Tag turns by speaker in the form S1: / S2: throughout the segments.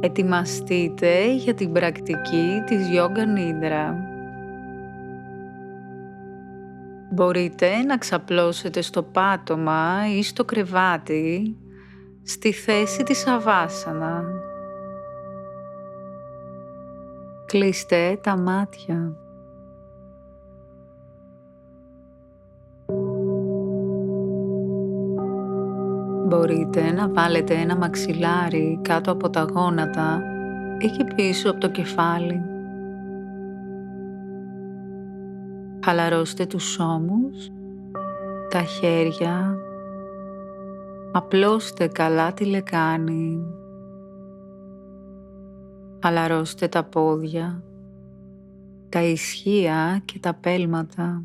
S1: Ετοιμαστείτε για την πρακτική της Yoga Nidra. Μπορείτε να ξαπλώσετε στο πάτωμα ή στο κρεβάτι στη θέση της Savasana. Κλείστε τα μάτια. Μπορείτε να βάλετε ένα μαξιλάρι κάτω από τα γόνατα ή και πίσω από το κεφάλι. Χαλαρώστε τους ώμους, τα χέρια, απλώστε καλά τη λεκάνη. Χαλαρώστε τα πόδια, τα ισχύα και τα πέλματα.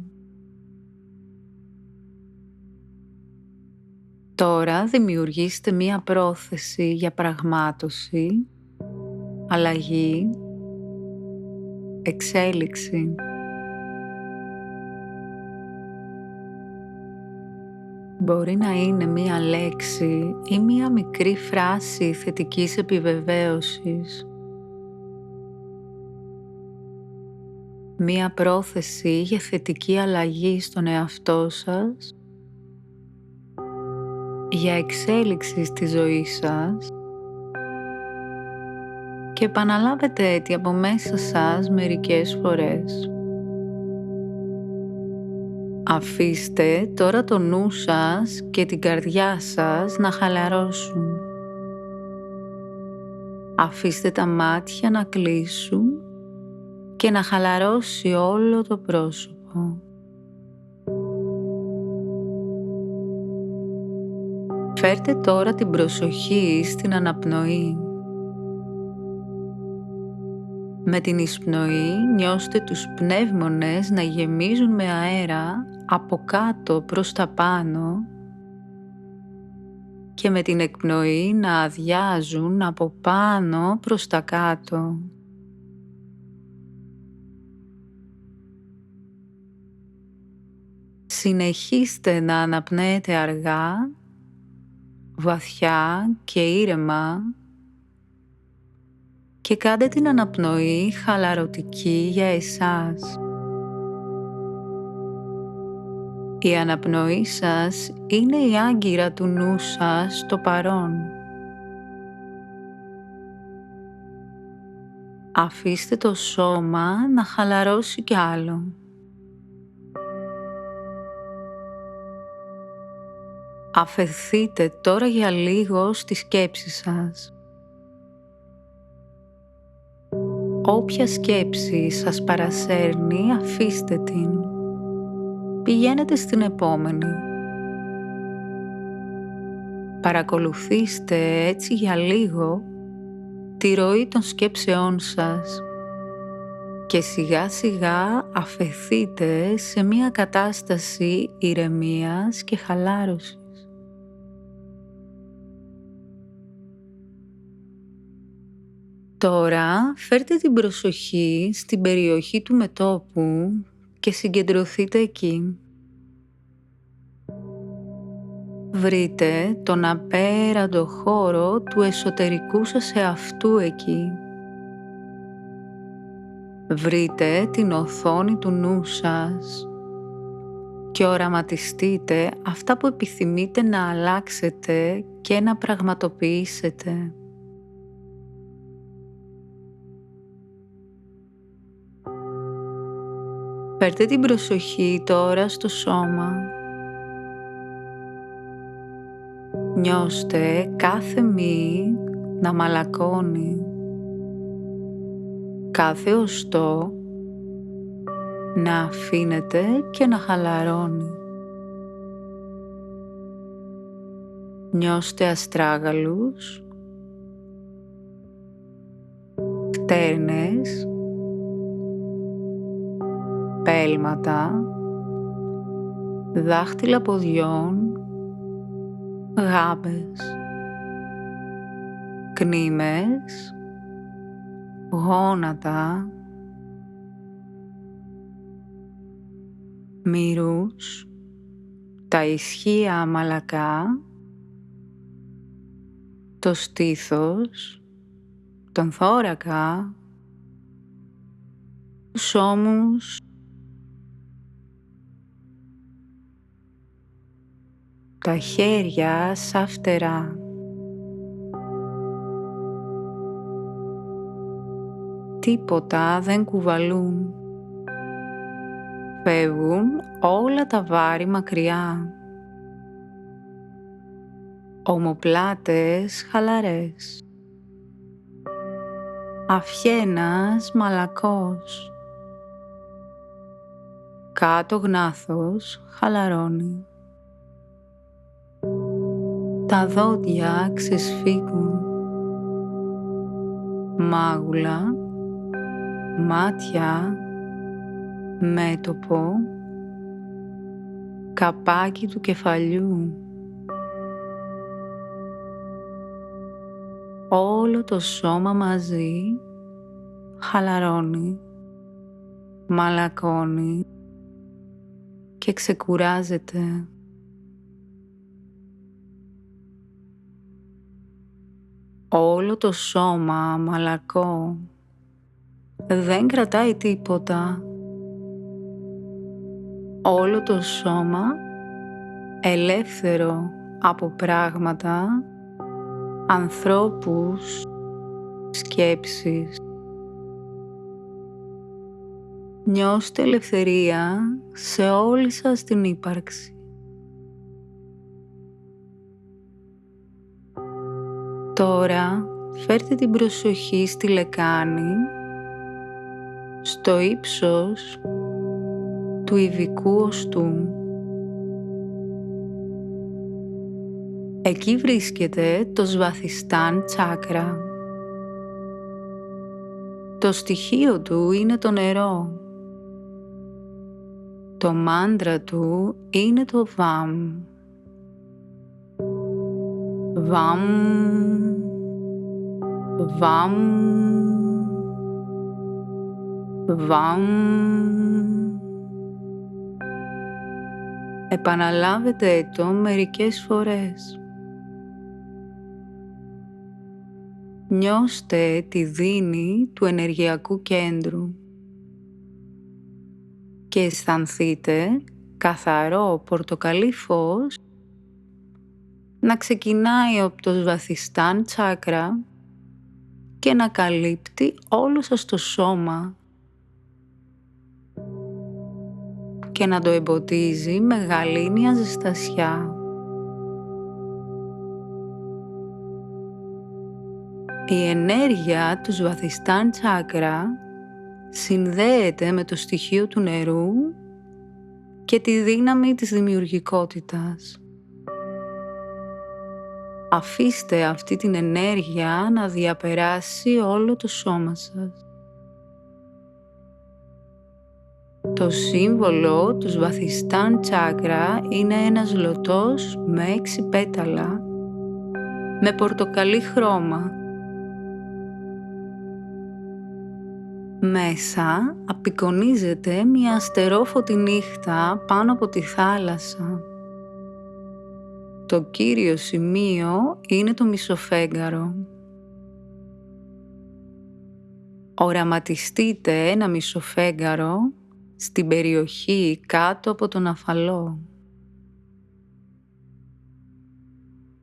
S1: Τώρα δημιουργήστε μία πρόθεση για πραγμάτωση, αλλαγή, εξέλιξη. Μπορεί να είναι μία λέξη ή μία μικρή φράση θετικής επιβεβαίωσης. Μία πρόθεση για θετική αλλαγή στον εαυτό σας, για εξέλιξη στη ζωή σας και επαναλάβετε έτσι από μέσα σας μερικές φορές. Αφήστε τώρα το νου σας και την καρδιά σας να χαλαρώσουν. Αφήστε τα μάτια να κλείσουν και να χαλαρώσει όλο το πρόσωπο. Φέρτε τώρα την προσοχή στην αναπνοή. Με την εισπνοή νιώστε τους πνεύμονες να γεμίζουν με αέρα από κάτω προς τα πάνω και με την εκπνοή να αδειάζουν από πάνω προς τα κάτω. Συνεχίστε να αναπνέετε αργά, βαθιά και ήρεμα και κάντε την αναπνοή χαλαρωτική για εσάς. Η αναπνοή σας είναι η άγκυρα του νου σας στο παρόν. Αφήστε το σώμα να χαλαρώσει κι άλλο. Αφεθείτε τώρα για λίγο στη σκέψη σας. Όποια σκέψη σας παρασέρνει, αφήστε την. Πηγαίνετε στην επόμενη. Παρακολουθήστε έτσι για λίγο τη ροή των σκέψεών σας και σιγά σιγά αφεθείτε σε μια κατάσταση ηρεμίας και χαλάρωσης. Τώρα φέρτε την προσοχή στην περιοχή του μετώπου και συγκεντρωθείτε εκεί. Βρείτε τον απέραντο χώρο του εσωτερικού σας εαυτού εκεί. Βρείτε την οθόνη του νου σας και οραματιστείτε αυτά που επιθυμείτε να αλλάξετε και να πραγματοποιήσετε. Φέρτε την προσοχή τώρα στο σώμα. Νιώστε κάθε μυή να μαλακώνει, κάθε οστό να αφήνεται και να χαλαρώνει. Νιώστε αστράγαλους, χτέρνες, πέλματα, δάχτυλα ποδιών, γάμπες, κνήμες, γόνατα, μυρούς, τα ισχύα αμαλακά, το στήθος, τον θώρακα, τους ώμους, τα χέρια σαν φτερά. Τίποτα δεν κουβαλούν. Φεύγουν όλα τα βάρη μακριά. Ομοπλάτες χαλαρές. Αυχένας μαλακός. Κάτω γνάθος χαλαρώνει. Τα δόντια ξεσφίγγουν. Μάγουλα, μάτια, μέτωπο, καπάκι του κεφαλιού. Όλο το σώμα μαζί χαλαρώνει, μαλακώνει και ξεκουράζεται. Όλο το σώμα μαλακό, δεν κρατάει τίποτα. Όλο το σώμα ελεύθερο από πράγματα, ανθρώπους, σκέψεις. Νιώστε ελευθερία σε όλη σας την ύπαρξη. Τώρα φέρτε την προσοχή στη λεκάνη, στο ύψος του ειδικού οστού. Εκεί βρίσκεται το Σβαθιστάν τσάκρα. Το στοιχείο του είναι το νερό. Το μάντρα του είναι το Βαμ. Βαμ, Βαμ, Βαμ. Επαναλάβετε το μερικές φορές. Νιώστε τη δύνη του ενεργειακού κέντρου και αισθανθείτε καθαρό πορτοκαλί φως να ξεκινάει από το Σβαθιστάν τσάκρα και να καλύπτει όλο σας το σώμα και να το εμποτίζει με γαλήνια ζεστασιά. Η ενέργεια του Σβαθιστάν τσάκρα συνδέεται με το στοιχείο του νερού και τη δύναμη της δημιουργικότητας. Αφήστε αυτή την ενέργεια να διαπεράσει όλο το σώμα σας. Το σύμβολο του Σβαθιστάν τσάκρα είναι ένας λωτός με 6 πέταλα με πορτοκαλί χρώμα. Μέσα απεικονίζεται μια αστερόφωτη νύχτα πάνω από τη θάλασσα. Το κύριο σημείο είναι το μισοφέγγαρο. Οραματιστείτε ένα μισοφέγγαρο στην περιοχή κάτω από τον αφαλό.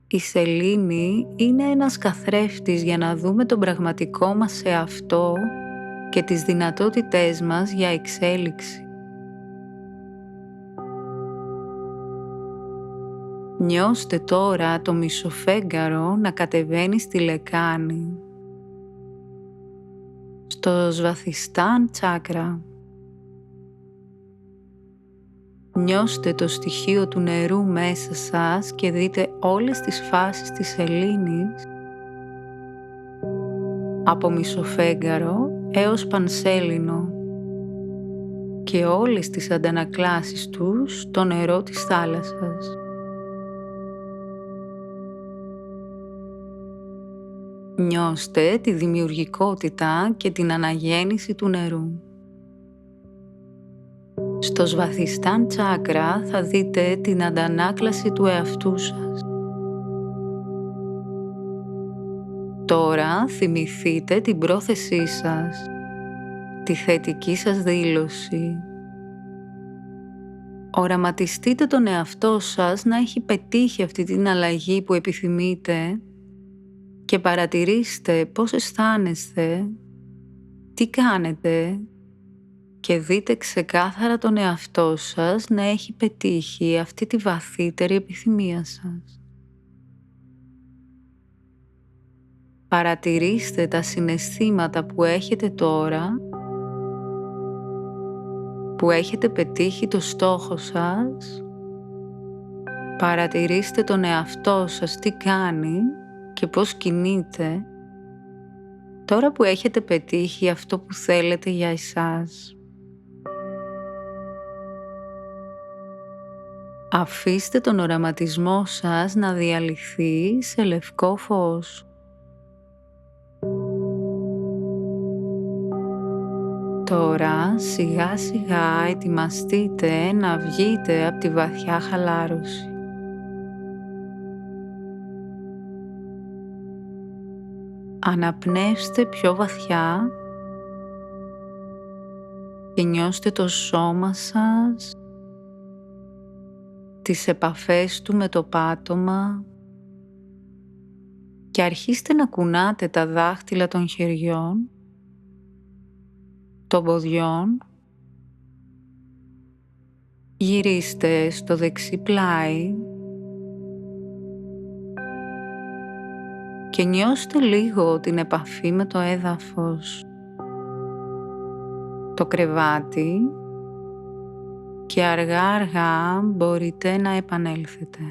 S1: Η σελήνη είναι ένας καθρέφτης για να δούμε τον πραγματικό μας εαυτό και τις δυνατότητές μας για εξέλιξη. Νιώστε τώρα το μισοφέγγαρο να κατεβαίνει στη λεκάνη, στο Σβαθιστάν τσάκρα. Νιώστε το στοιχείο του νερού μέσα σας και δείτε όλες τις φάσεις της σελήνης, από μισοφέγγαρο έως πανσέλινο και όλες τις αντανακλάσεις τους στο νερό της θάλασσας. Νιώστε τη δημιουργικότητα και την αναγέννηση του νερού. Στο Σβαθιστάν τσάκρα θα δείτε την αντανάκλαση του εαυτού σας. Τώρα θυμηθείτε την πρόθεσή σας, τη θετική σας δήλωση. Οραματιστείτε τον εαυτό σας να έχει πετύχει αυτή την αλλαγή που επιθυμείτε και παρατηρήστε πώς αισθάνεστε, τι κάνετε και δείτε ξεκάθαρα τον εαυτό σας να έχει πετύχει αυτή τη βαθύτερη επιθυμία σας. Παρατηρήστε τα συναισθήματα που έχετε τώρα, που έχετε πετύχει το στόχο σας. Παρατηρήστε τον εαυτό σας τι κάνει και πώς κινείται τώρα που έχετε πετύχει αυτό που θέλετε για εσάς. Αφήστε τον οραματισμό σας να διαλυθεί σε λευκό φως. Τώρα σιγά σιγά ετοιμαστείτε να βγείτε από τη βαθιά χαλάρωση. Αναπνεύστε πιο βαθιά και νιώστε το σώμα σας, τις επαφές του με το πάτωμα και αρχίστε να κουνάτε τα δάχτυλα των χεριών, των ποδιών. Γυρίστε στο δεξί πλάι και νιώστε λίγο την επαφή με το έδαφος, το κρεβάτι και αργά αργά μπορείτε να επανέλθετε.